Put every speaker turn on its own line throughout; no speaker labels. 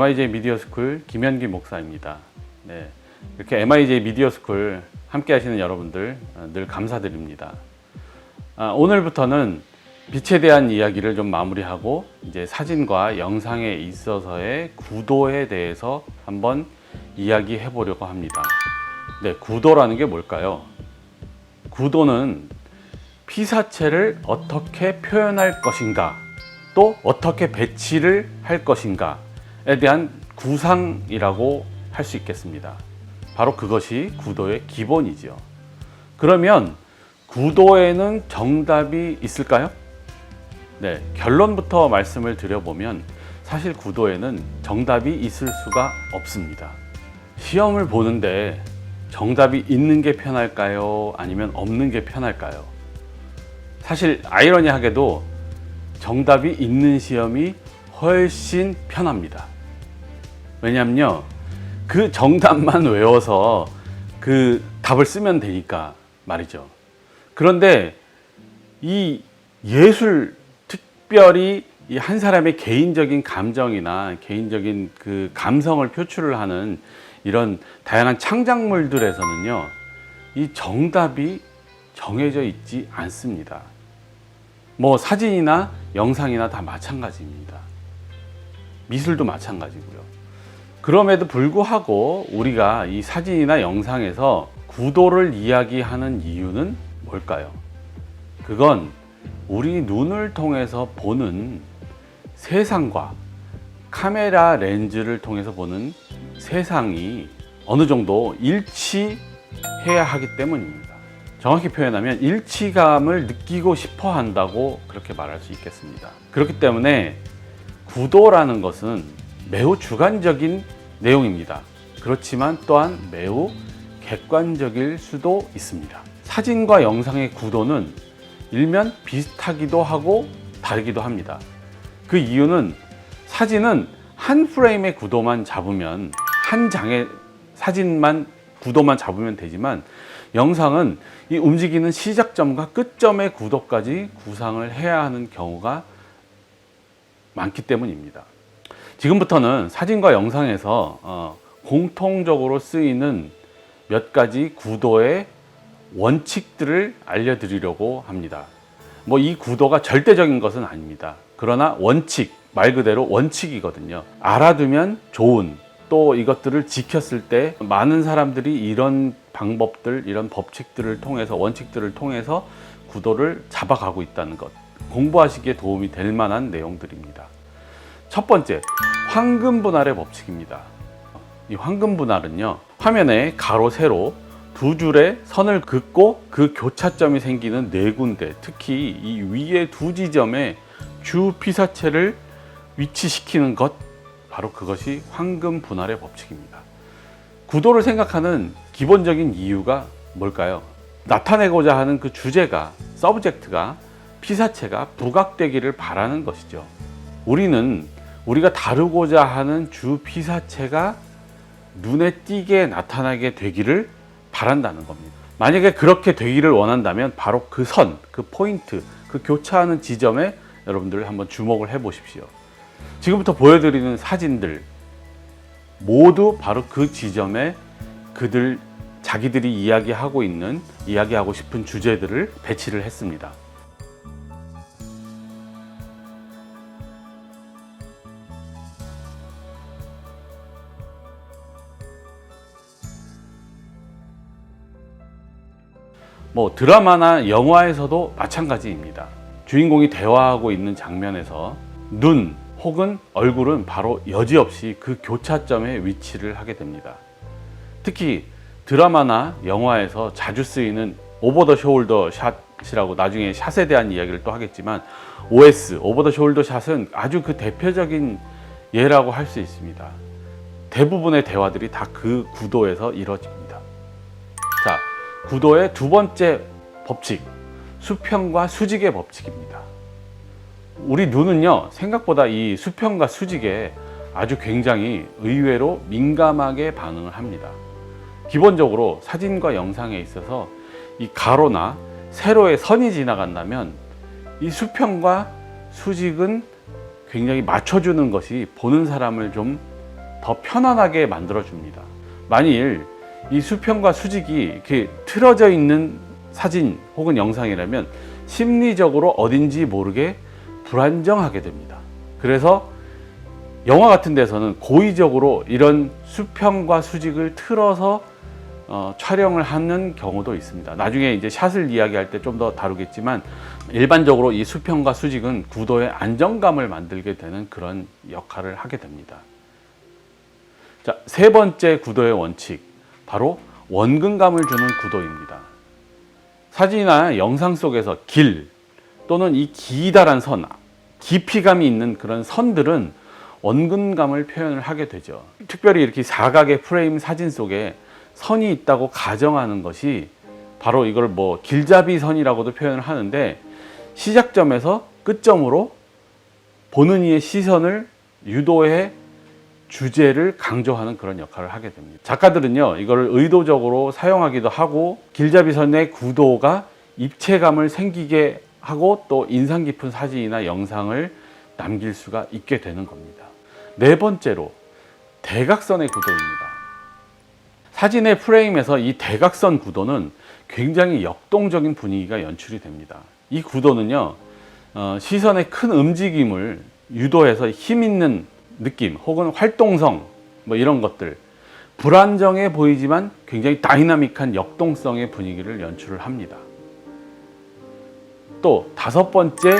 MIJ 미디어 스쿨 김현기 목사입니다. 네, 이렇게 MIJ 미디어 스쿨 함께 하시는 여러분들 늘 감사드립니다. 오늘부터는 빛에 대한 이야기를 좀 마무리하고 이제 사진과 영상에 있어서의 구도에 대해서 한번 이야기해 보려고 합니다. 네, 구도라는 게 뭘까요? 구도는 피사체를 어떻게 표현할 것인가, 또 어떻게 배치를 할 것인가에 대한 구상이라고 할 수 있겠습니다. 바로 그것이 구도의 기본이죠. 그러면 구도에는 정답이 있을까요? 네, 결론부터 말씀을 드려보면 사실 구도에는 정답이 있을 수가 없습니다. 시험을 보는데 정답이 있는 게 편할까요? 아니면 없는 게 편할까요? 사실 아이러니하게도 정답이 있는 시험이 훨씬 편합니다. 왜냐면요, 그 정답만 외워서 그 답을 쓰면 되니까 말이죠. 그런데 이 예술, 특별히 이 한 사람의 개인적인 감정이나 개인적인 그 감성을 표출을 하는 이런 다양한 창작물들에서는요, 이 정답이 정해져 있지 않습니다. 뭐 사진이나 영상이나 다 마찬가지입니다. 미술도 마찬가지고요. 그럼에도 불구하고 우리가 이 사진이나 영상에서 구도를 이야기하는 이유는 뭘까요? 그건 우리 눈을 통해서 보는 세상과 카메라 렌즈를 통해서 보는 세상이 어느 정도 일치해야 하기 때문입니다. 정확히 표현하면 일치감을 느끼고 싶어 한다고 그렇게 말할 수 있겠습니다. 그렇기 때문에 구도라는 것은 매우 주관적인 내용입니다. 그렇지만 또한 매우 객관적일 수도 있습니다. 사진과 영상의 구도는 일면 비슷하기도 하고 다르기도 합니다. 그 이유는 사진은 한 프레임의 구도만 잡으면, 한 장의 사진만 구도만 잡으면 되지만, 영상은 이 움직이는 시작점과 끝점의 구도까지 구상을 해야 하는 경우가 많기 때문입니다. 지금부터는 사진과 영상에서 공통적으로 쓰이는 몇 가지 구도의 원칙들을 알려드리려고 합니다. 뭐 이 구도가 절대적인 것은 아닙니다. 그러나 원칙, 말 그대로 원칙이거든요. 알아두면 좋은, 또 이것들을 지켰을 때 많은 사람들이 이런 방법들, 이런 법칙들을 통해서, 원칙들을 통해서 구도를 잡아가고 있다는 것, 공부하시기에 도움이 될 만한 내용들입니다. 첫 번째, 황금 분할의 법칙입니다. 이 황금 분할은요, 화면에 가로, 세로 두 줄의 선을 긋고 그 교차점이 생기는 네 군데, 특히 이 위에 두 지점에 주 피사체를 위치시키는 것, 바로 그것이 황금 분할의 법칙입니다. 구도를 생각하는 기본적인 이유가 뭘까요? 나타내고자 하는 그 주제가, 서브젝트가, 피사체가 부각되기를 바라는 것이죠. 우리가 다루고자 하는 주 피사체가 눈에 띄게 나타나게 되기를 바란다는 겁니다. 만약에 그렇게 되기를 원한다면 바로 그 선, 그 포인트, 그 교차하는 지점에 여러분들 한번 주목을 해 보십시오. 지금부터 보여드리는 사진들 모두 바로 그 지점에 자기들이 이야기하고 싶은 주제들을 배치를 했습니다. 뭐 드라마나 영화에서도 마찬가지입니다. 주인공이 대화하고 있는 장면에서 눈 혹은 얼굴은 바로 여지없이 그 교차점에 위치를 하게 됩니다. 특히 드라마나 영화에서 자주 쓰이는 오버 더 숄더 샷이라고, 나중에 샷에 대한 이야기를 또 하겠지만, OS, 오버 더 숄더 샷은 아주 그 대표적인 예라고 할 수 있습니다. 대부분의 대화들이 다 그 구도에서 이루어집니다. 자, 구도의 두 번째 법칙, 수평과 수직의 법칙입니다. 우리 눈은요, 생각보다 이 수평과 수직에 아주 굉장히 의외로 민감하게 반응을 합니다. 기본적으로 사진과 영상에 있어서 이 가로나 세로의 선이 지나간다면 이 수평과 수직은 굉장히 맞춰주는 것이 보는 사람을 좀 더 편안하게 만들어줍니다. 만일 이 수평과 수직이 이렇게 틀어져 있는 사진 혹은 영상이라면 심리적으로 어딘지 모르게 불안정하게 됩니다. 그래서 영화 같은 데서는 고의적으로 이런 수평과 수직을 틀어서 촬영을 하는 경우도 있습니다. 나중에 이제 샷을 이야기할 때 좀 더 다루겠지만, 일반적으로 이 수평과 수직은 구도의 안정감을 만들게 되는 그런 역할을 하게 됩니다. 자, 세 번째 구도의 원칙, 바로 원근감을 주는 구도입니다. 사진이나 영상 속에서 길 또는 이 기다란 선, 깊이감이 있는 그런 선들은 원근감을 표현을 하게 되죠. 특별히 이렇게 사각의 프레임 사진 속에 선이 있다고 가정하는 것이 바로 이걸 뭐 길잡이 선이라고도 표현을 하는데, 시작점에서 끝점으로 보는 이의 시선을 유도해 주제를 강조하는 그런 역할을 하게 됩니다. 작가들은요, 이걸 의도적으로 사용하기도 하고, 길잡이선의 구도가 입체감을 생기게 하고 또 인상 깊은 사진이나 영상을 남길 수가 있게 되는 겁니다. 네 번째로 대각선의 구도입니다. 사진의 프레임에서 이 대각선 구도는 굉장히 역동적인 분위기가 연출이 됩니다. 이 구도는요, 시선의 큰 움직임을 유도해서 힘 있는 느낌 혹은 활동성, 뭐 이런 것들, 불안정해 보이지만 굉장히 다이나믹한 역동성의 분위기를 연출을 합니다. 또 다섯 번째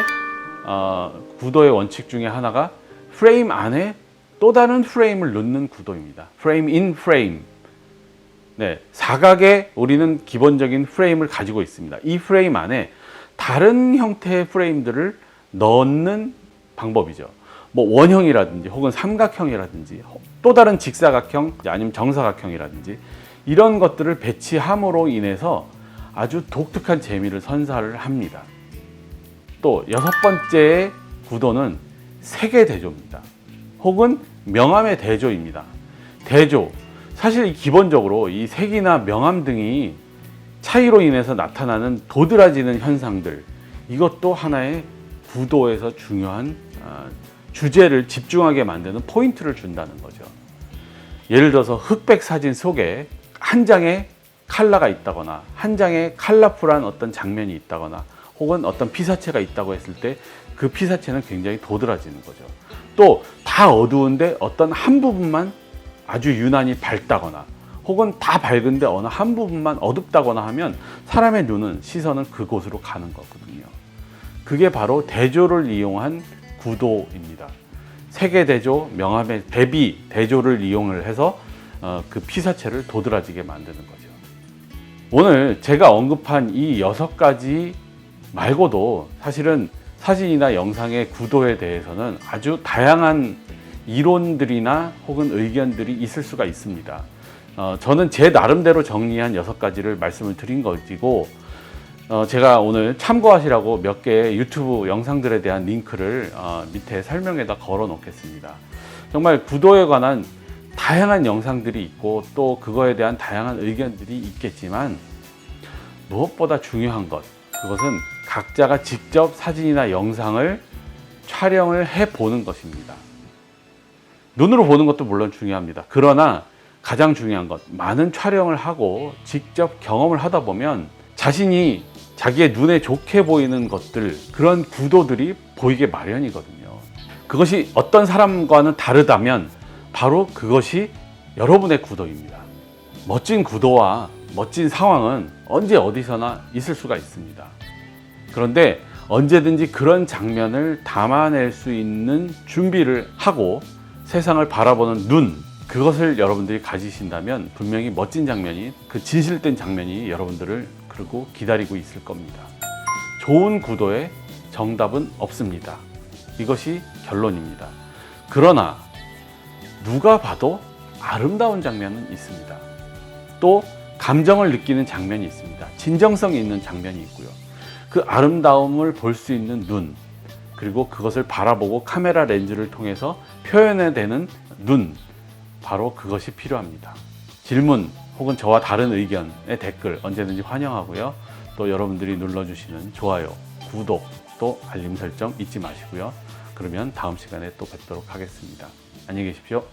구도의 원칙 중에 하나가 프레임 안에 또 다른 프레임을 넣는 구도입니다. 프레임 인 프레임. 네, 사각에 우리는 기본적인 프레임을 가지고 있습니다. 이 프레임 안에 다른 형태의 프레임들을 넣는 방법이죠. 뭐 원형이라든지 혹은 삼각형이라든지 또 다른 직사각형 아니면 정사각형이라든지 이런 것들을 배치함으로 인해서 아주 독특한 재미를 선사를 합니다. 또 여섯 번째 구도는 색의 대조입니다. 혹은 명암의 대조입니다. 대조, 사실 기본적으로 이 색이나 명암 등이 차이로 인해서 나타나는 도드라지는 현상들, 이것도 하나의 구도에서 중요한 주제를 집중하게 만드는 포인트를 준다는 거죠. 예를 들어서 흑백 사진 속에 한 장의 컬러가 있다거나 한 장의 컬러풀한 어떤 장면이 있다거나 혹은 어떤 피사체가 있다고 했을 때 그 피사체는 굉장히 도드라지는 거죠. 또 다 어두운데 어떤 한 부분만 아주 유난히 밝다거나 혹은 다 밝은데 어느 한 부분만 어둡다거나 하면 사람의 눈은, 시선은 그곳으로 가는 거거든요. 그게 바로 대조를 이용한 구도입니다. 색의 대조, 명암의 대비 대조를 이용을 해서 그 피사체를 도드라지게 만드는 거죠. 오늘 제가 언급한 이 6가지 말고도 사실은 사진이나 영상의 구도에 대해서는 아주 다양한 이론들이나 혹은 의견들이 있을 수가 있습니다. 저는 제 나름대로 정리한 6가지를 말씀을 드린 것이고, 제가 오늘 참고하시라고 몇 개의 유튜브 영상들에 대한 링크를 밑에 설명에다 걸어 놓겠습니다. 정말 구도에 관한 다양한 영상들이 있고 또 그거에 대한 다양한 의견들이 있겠지만, 무엇보다 중요한 것, 그것은 각자가 직접 사진이나 영상을 촬영을 해보는 것입니다. 눈으로 보는 것도 물론 중요합니다. 그러나 가장 중요한 것, 많은 촬영을 하고 직접 경험을 하다 보면 자신이 자기의 눈에 좋게 보이는 것들, 그런 구도들이 보이게 마련이거든요. 그것이 어떤 사람과는 다르다면 바로 그것이 여러분의 구도입니다. 멋진 구도와 멋진 상황은 언제 어디서나 있을 수가 있습니다. 그런데 언제든지 그런 장면을 담아낼 수 있는 준비를 하고 세상을 바라보는 눈, 그것을 여러분들이 가지신다면 분명히 멋진 장면이, 그 진실된 장면이 여러분들을 그리고 기다리고 있을 겁니다. 좋은 구도에 정답은 없습니다. 이것이 결론입니다. 그러나 누가 봐도 아름다운 장면은 있습니다. 또 감정을 느끼는 장면이 있습니다. 진정성이 있는 장면이 있고요. 그 아름다움을 볼 수 있는 눈, 그리고 그것을 바라보고 카메라 렌즈를 통해서 표현해내는 눈, 바로 그것이 필요합니다. 질문 혹은 저와 다른 의견의 댓글 언제든지 환영하고요. 또 여러분들이 눌러주시는 좋아요, 구독, 또 알림 설정 잊지 마시고요. 그러면 다음 시간에 또 뵙도록 하겠습니다. 안녕히 계십시오.